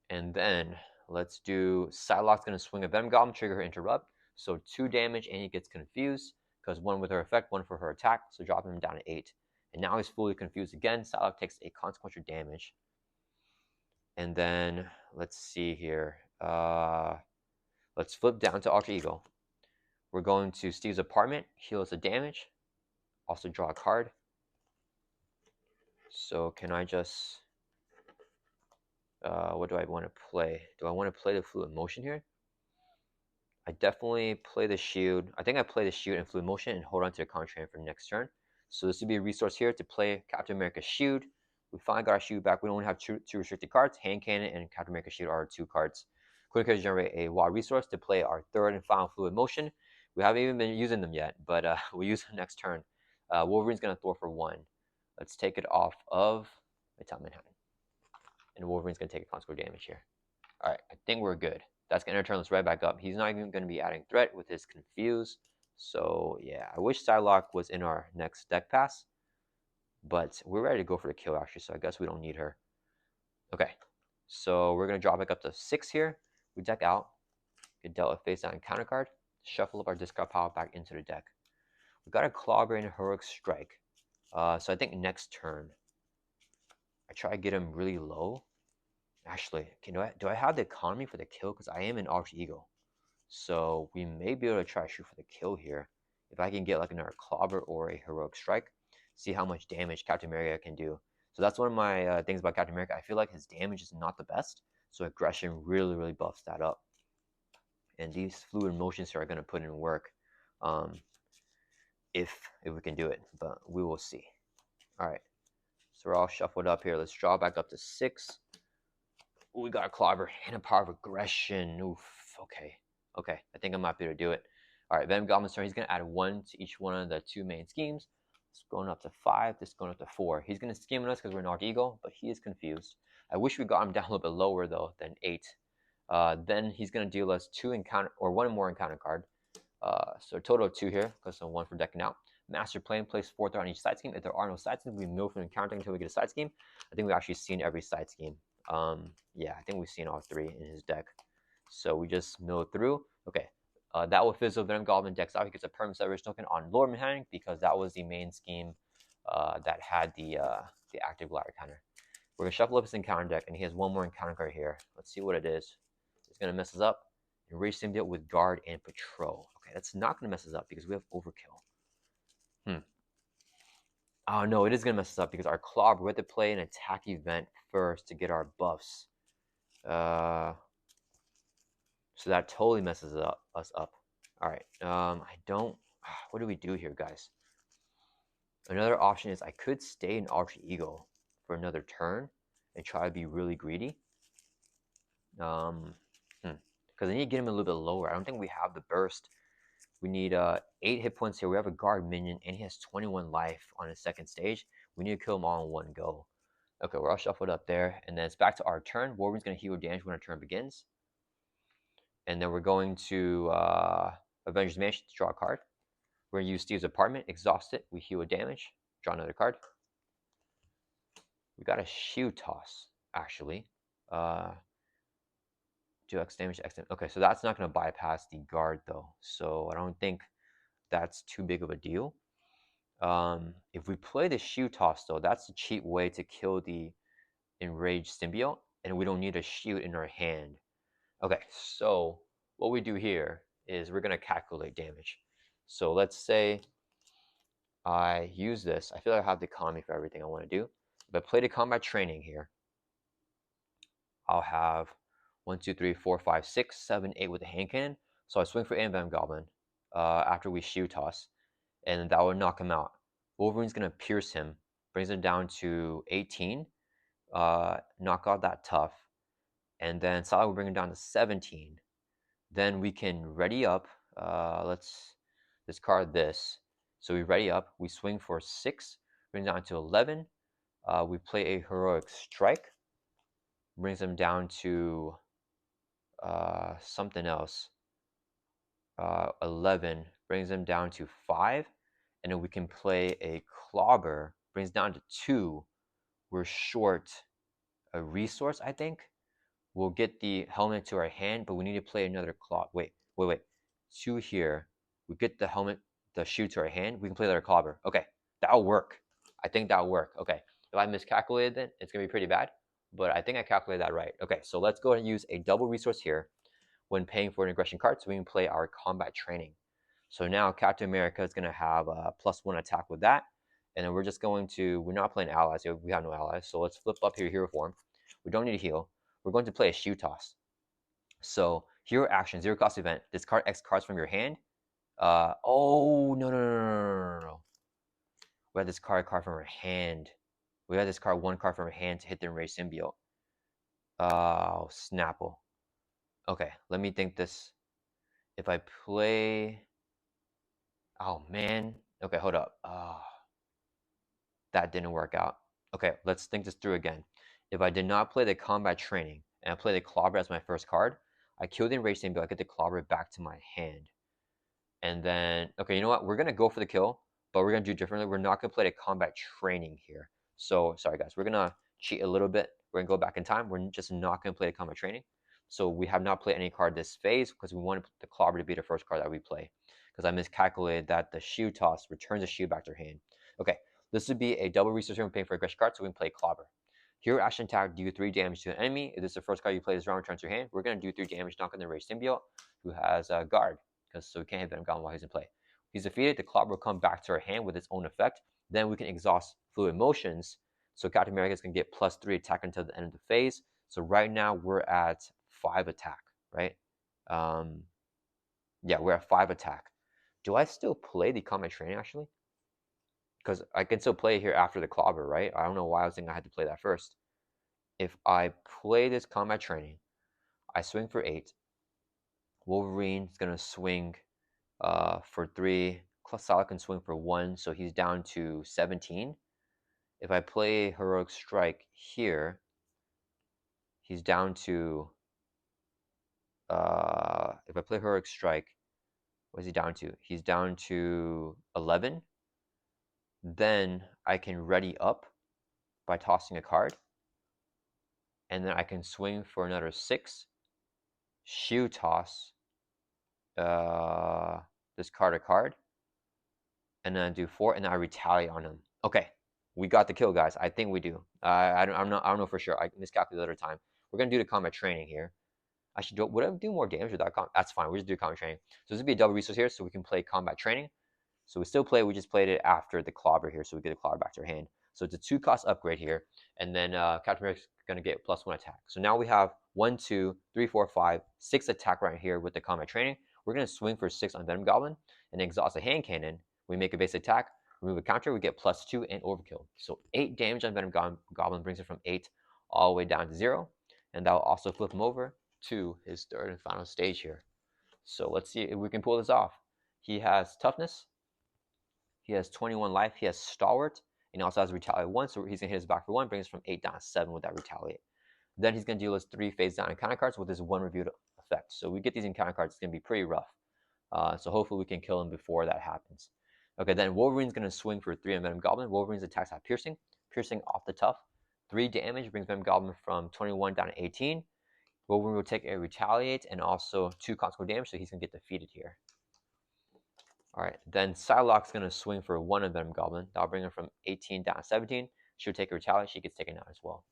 And then let's do Psylocke's going to swing a Venom Goblin, trigger her Interrupt. So 2 damage, and he gets confused because 1 with her effect, 1 for her attack. So drop him down to 8. And now he's fully confused again. Psylocke takes a consequential damage. And then let's see here. Let's flip down to Alter Ego. We're going to Steve's apartment, heal us the damage, also draw a card. So can I just, what do I want to play? Do I want to play the Fluid Motion here? I definitely play the shield. I think I play the shield and Fluid Motion and hold on to the contract for the next turn. So this would be a resource here to play Captain America's shield. We finally got our shield back. We only have two restricted cards. Hand Cannon and Captain America's shield are our 2 cards. Quick to generate a wild resource to play our 3rd and final Fluid Motion. We haven't even been using them yet, but we'll use them next turn. Wolverine's going to throw for 1. Let's take it off of Midtown Manhattan. And Wolverine's going to take a consequential damage here. All right, I think we're good. That's going to turn this right back up. He's not even going to be adding threat with his Confuse. So, yeah, I wish Psylocke was in our next deck pass. But we're ready to go for the kill, actually, so I guess we don't need her. Okay, so we're going to drop back up to 6 here. We deck out. Get dealt a face down counter card. Shuffle up our discard pile back into the deck. We got a Clobber and a Heroic Strike. So I think next turn, I try to get him really low. Actually, do I have the economy for the kill? Because I am in Alter Ego. So we may be able to try to shoot for the kill here. If I can get like another Clobber or a Heroic Strike, see how much damage Captain America can do. So that's one of my things about Captain America. I feel like his damage is not the best. So aggression really, really buffs that up. And these Fluid Motions here are going to put in work if we can do it. But we will see. All right. So we're all shuffled up here. Let's draw back up to 6. Ooh, we got a Clobber and a Power of Aggression. Oof. Okay. Okay. I think I might be able to do it. All right. Venom Goblin's turn. He's going to add 1 to each one of the 2 main schemes. It's going up to 5. This is going up to 4. He's going to scheme on us because we're in Alter Ego, but he is confused. I wish we got him down a little bit lower, though, than 8. Then he's going to deal us 2 encounter, or 1 more encounter card. So a total of 2 here, because of 1 for decking out. Master Plan, place 4 threat on each side scheme. If there are no side schemes, we mill from encountering until we get a side scheme. I think we've actually seen every side scheme. Yeah, I think we've seen all 3 in his deck. So we just mill through. Okay, that will fizzle. Venom Goblin decks out. He gets a permanent severance token on Lower Manhattan because that was the main scheme that had the active glider counter. We're going to shuffle up his encounter deck, and he has 1 more encounter card here. Let's see what it is. It's going to mess us up. Enrage Symbiote with Guard and Patrol. Okay, that's not going to mess us up because we have Overkill. Oh, no, it is going to mess us up because our Clobber, we have to play an attack event first to get our buffs. So that totally messes us up. All right, what do we do here, guys? Another option is I could stay in Alter Ego for another turn and try to be really greedy. Because I need to get him a little bit lower. I don't think we have the burst. We need 8 hit points here. We have a guard minion, and he has 21 life on his 2nd stage. We need to kill him all in 1 go. Okay, we're all shuffled up there. And then it's back to our turn. Wolverine's going to heal damage when our turn begins. And then we're going to Avengers Mansion to draw a card. We're going to use Steve's apartment, exhaust it. We heal a damage, draw another card. We got a shield toss, actually. Do X damage, X damage. Okay, so that's not going to bypass the guard, though. So I don't think that's too big of a deal. If we play the shield toss, though, that's a cheap way to kill the enraged symbiote, and we don't need a shield in our hand. Okay, so what we do here is we're going to calculate damage. So let's say I use this. I feel like I have the economy for everything I want to do. If I play the combat training here, I'll have 1, 2, 3, 4, 5, 6, 7, 8 with the hand cannon. So I swing for Venom Goblin after we shield toss, and that would knock him out. Wolverine's going to pierce him, brings him down to 18, knock out that tough, and then Psylocke will bring him down to 17. Then we can ready up. Let's discard this. So we ready up. We swing for 6, brings down to 11. We play a Heroic Strike, brings him down to something else. 11 brings him down to 5, and then we can play a Clobber, brings down to 2. We're short a resource, I think. We'll get the helmet to our hand, but we need to play another Clobber. Wait. 2 here. We get the helmet, the shield to our hand. We can play another Clobber. Okay, that'll work. I think that'll work. Okay, if I miscalculated, then it's gonna be pretty bad. but I think I calculated that right. Okay, so let's go ahead and use a double resource here when paying for an aggression card, so we can play our combat training. So now Captain America is going to have a +1 attack with that, and then we're just going to, we're not playing allies, we have no allies, so let's flip up here, hero form. We don't need to heal. We're going to play a shoe toss. So hero action, 0 cost event, discard X cards from your hand. Oh, no. We have this card from our hand. We have this card, 1 card from our hand to hit the enraged symbiote. Oh, Snapple. Okay, let me think this. If I play... Oh, man. Okay, hold up. That didn't work out. Okay, let's think this through again. If I did not play the combat training, and I play the clobber as my first card, I kill the enraged symbiote, I get the clobber back to my hand. And then, okay, you know what? We're going to go for the kill, but we're going to do differently. We're not going to play the combat training here. So, sorry guys, we're going to cheat a little bit. We're going to go back in time. We're just not going to play the combat training. So we have not played any card this phase because we wanted the clobber to be the first card that we play. Because I miscalculated that the shoe toss returns the shoe back to her hand. Okay, this would be a double resource here. We're paying for aggression card, so we can play clobber. Hero action attack, do 3 damage to an enemy. If this is the first card you play this round, returns to your hand. We're going to do 3 damage, knock on the enraged symbiote, who has a guard, because so we can't hit Venom Goblin while he's in play. If he's defeated, the clobber will come back to our hand with its own effect. Then we can exhaust fluid motions. So Captain America is going to get +3 attack until the end of the phase. So right now we're at 5 attack, right? Yeah, we're at 5 attack. Do I still play the combat training actually? Because I can still play here after the clobber, right? I don't know why I was thinking I had to play that first. If I play this combat training, I swing for 8. Wolverine's going to swing for 3. Sala can swing for 1, so he's down to 17. If I play Heroic Strike here, he's down to... if I play Heroic Strike, what is he down to? He's down to 11. Then I can ready up by tossing a card. And then I can swing for another 6. Shoe toss. Discard a card. And then I do 4, and then I retaliate on him. Okay, we got the kill, guys. I think we do. I don't know for sure. I miscalculated the other time. We're gonna do the combat training here. I should do. Would I do more damage with that? That's fine. We just do combat training. So this would be a double resource here, so we can play combat training. So we still play. We just played it after the clobber here, so we get the clobber back to our hand. So it's a 2-cost upgrade here, and then Captain America's gonna get +1 attack. So now we have 1, 2, 3, 4, 5, 6 attack right here with the combat training. We're gonna swing for 6 on Venom Goblin, and exhaust a hand cannon. We make a base attack, remove a counter, we get +2 and overkill. So 8 damage on Venom Goblin brings it from 8 all the way down to 0. And that will also flip him over to his 3rd and final stage here. So let's see if we can pull this off. He has toughness. He has 21 life. He has stalwart. And he also has retaliate 1. So he's going to hit his back for 1, brings us from 8 down to 7 with that retaliate. Then he's going to deal us 3 phase down encounter cards with his 1 reviewed effect. So we get these encounter cards, it's going to be pretty rough. So hopefully we can kill him before that happens. Okay, then Wolverine's going to swing for 3 on Venom Goblin. Wolverine's attacks have piercing. Piercing off the tough. 3 damage brings Venom Goblin from 21 down to 18. Wolverine will take a retaliate and also 2 consequential damage, so he's going to get defeated here. Alright, then Psylocke's going to swing for 1 on Venom Goblin. That'll bring her from 18 down to 17. She'll take a retaliate. She gets taken out as well.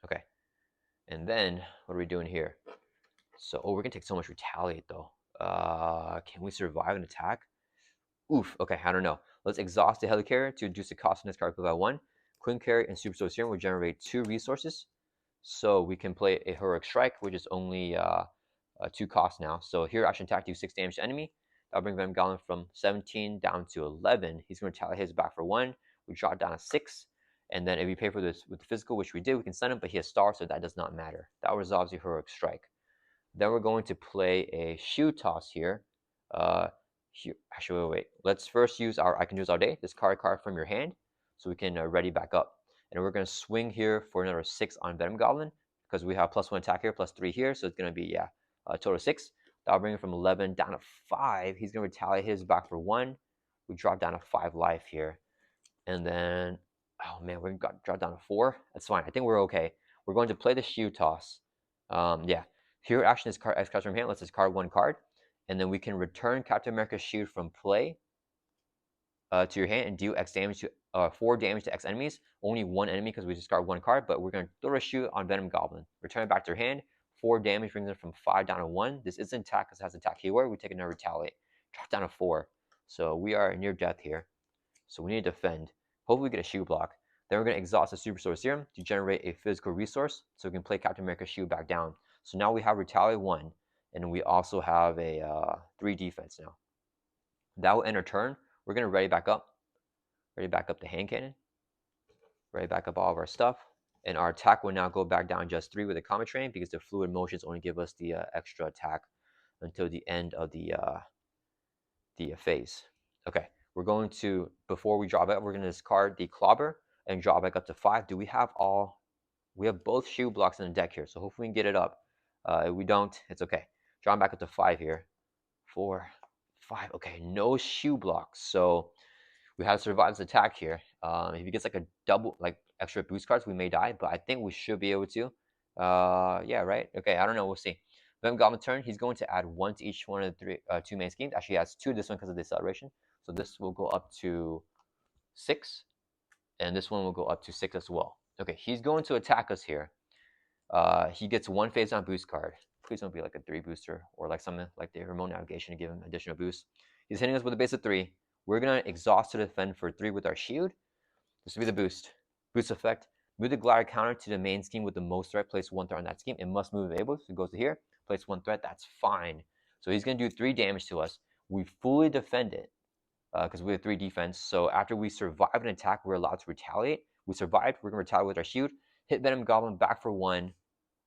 Okay, and then what are we doing here? So, we're going to take so much retaliate though. Can we survive an attack? Oof, okay, I don't know. Let's exhaust the Helicarrier to reduce the cost of this card by 1. Queen Carrier and Super Soul Serum will generate 2 resources. So we can play a Heroic Strike, which is only 2 costs now. So here, action attack, do 6 damage to enemy. That'll bring Venom Goblin from 17 down to 11. He's going to retaliate his back for 1. We drop down to 6. And then if we pay for this with the physical, which we did, we can send him, but he has star, so that does not matter. That resolves the Heroic Strike. Then we're going to play a Shoe Toss here. Actually, wait. Let's first use our I Can Use All Day. Discard a card from your hand, so we can ready back up. And we're going to swing here for another 6 on Venom Goblin, because we have +1 attack here, +3 here, so it's going to be, a total of 6. That'll bring him from 11 down to 5. He's going to retaliate his back for 1. We drop down to 5 life here. And then, oh man, we got dropped down to 4. That's fine. I think we're okay. We're going to play the Shoe Toss. Here, action is card X cards from hand. Let's discard 1 card. And then we can return Captain America's shield from play. to your hand and deal X damage to 4 damage to X enemies. Only one enemy because we discard one card, but we're going to throw a shoe on Venom Goblin. Return it back to your hand. 4 damage brings it from 5 down to 1. This isn't attack because it has attack keyword. We take another retaliate. Drop down to 4. So we are near death here. So we need to defend. Hopefully we get a shield block. Then we're going to exhaust the Super Sword Serum to generate a physical resource so we can play Captain America's shield back down. So now we have retaliate 1, and we also have a 3 defense now. That will end our turn. We're going to ready back up. Ready back up the hand cannon. Ready back up all of our stuff. And our attack will now go back down just 3 with the Comet Train because the fluid motions only give us the extra attack until the end of the phase. Okay, we're going to, before we draw back, we're going to discard the Clobber and draw back up to 5. Do we have all? We have both shield blocks in the deck here, so hopefully we can get it up. If we don't, it's okay. Drawing back up to 5 here. 4, 5. Okay, no shield blocks. So we have to survive this attack here. If he gets like a double, like extra boost cards, we may die, but I think we should be able to. Yeah, right? Okay, I don't know. We'll see. Venom Goblin turn, he's going to add 1 to each one of the 2 main schemes. Actually, he has 2 this one because of the acceleration. So this will go up to 6, and this one will go up to 6 as well. Okay, he's going to attack us here. He gets 1 phase down boost card. Please don't be like a 3 booster or like something like the remote navigation to give him additional boost. He's hitting us with a base of 3. We're going to exhaust to defend for 3 with our shield. This will be the boost. Boost effect. Move the glider counter to the main scheme with the most threat. Place 1 threat on that scheme. It must move able. So it goes to here. Place 1 threat. That's fine. So he's going to do 3 damage to us. We fully defend it because we have 3 defense. So after we survive an attack, we're allowed to retaliate. We survived. We're going to retaliate with our shield. Hit Venom Goblin back for 1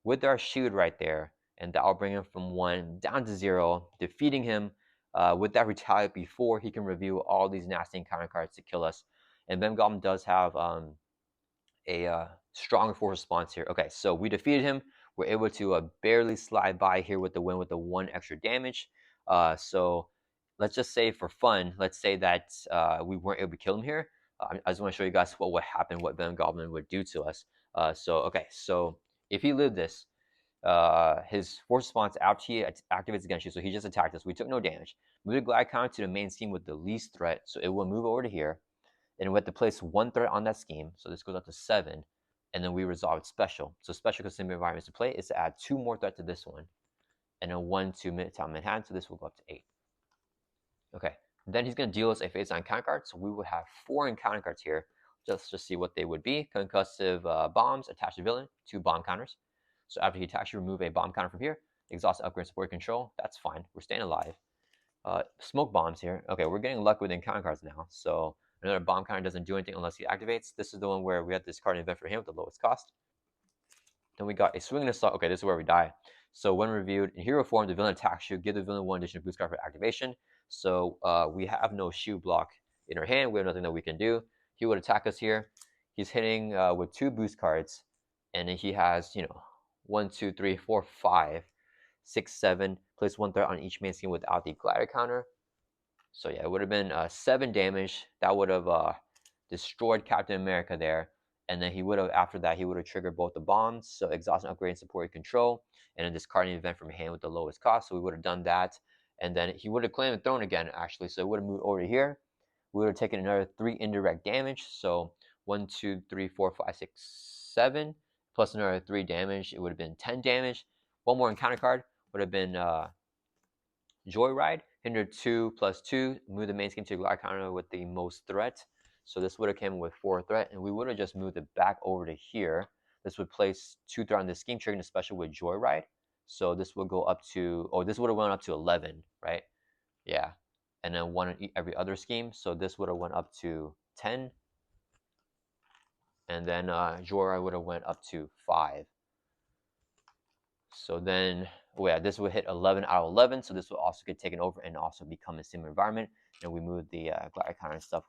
with our shield right there. And that will bring him from 1 down to 0, defeating him with that retaliate before he can reveal all these nasty encounter cards to kill us. And Venom Goblin does have a strong force response here. Okay, so we defeated him. We're able to barely slide by here with the win with the 1 extra damage. So let's just say for fun, let's say that we weren't able to kill him here. I just want to show you guys what would happen, what Venom Goblin would do to us. Okay, so if he lived this, his force response activates against you, so he just attacked us. We took no damage. Move the glide counter to the main scheme with the least threat, so it will move over to here, and we have to place 1 threat on that scheme, so this goes up to 7, and then we resolve it special. So special because similar environments to play is to add 2 more threat to this one, and then 1 to Midtown Manhattan, so this will go up to 8. Okay, then he's going to deal us a face on encounter card, so we would have 4 encounter cards here. Just to see what they would be. Concussive bombs attached to villain, 2 bomb counters. So after he attacks you, remove a bomb counter from here. Exhaust upgrade support control. That's fine. We're staying alive. Smoke bombs here. Okay, we're getting luck with encounter cards now. So another bomb counter doesn't do anything unless he activates. This is the one where we had this card an event for him with the lowest cost. Then we got a swinging assault. Okay, this is where we die. So when reviewed in hero form, the villain attacks you. Give the villain 1 additional boost card for activation. So we have no shield block in our hand. We have nothing that we can do. He would attack us here. He's hitting with 2 boost cards, and then he has 1, 2, 3, 4, 5, 6, 7. Place 1 threat on each main scheme without the glider counter. So yeah, it would have been 7 damage. That would have destroyed Captain America there. And then he would have, after that, he would have triggered both the bombs. So exhaust and upgrade and support control, and then discarding event from hand with the lowest cost. So we would have done that, and then he would have claimed the throne again actually. So it would have moved over to here. We would have taken another 3 indirect damage. So 1, 2, 3, 4, 5, 6, 7, plus another 3 damage. It would have been 10 damage. 1 more encounter card would have been Joyride. Hinder 2 plus 2. Move the main scheme to glide counter with the most threat. So this would have come with 4 threat, and we would have just moved it back over to here. This would place 2 threat on the scheme, triggering a special with Joyride. So this would go up to, this would have went up to 11, right? Yeah. And then 1 on every other scheme. So this would have went up to 10. And then Joyride would have went up to 5. So then, this would hit 11 out of 11. So this will also get taken over and also become a similar environment. And we move the glider counter and stuff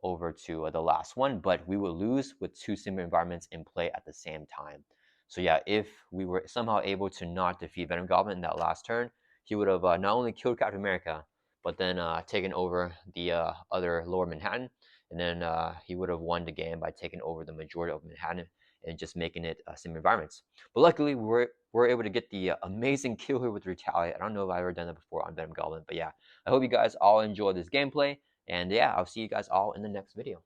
over to the last one, but we will lose with 2 similar environments in play at the same time. So yeah, if we were somehow able to not defeat Venom Goblin in that last turn, he would have not only killed Captain America, but then taken over the other lower Manhattan, and then he would have won the game by taking over the majority of Manhattan and just making it similar environments. But luckily, we're able to get the amazing kill here with Retaliate. I don't know if I've ever done that before on Venom Goblin, but yeah, I hope you guys all enjoyed this gameplay. And yeah, I'll see you guys all in the next video.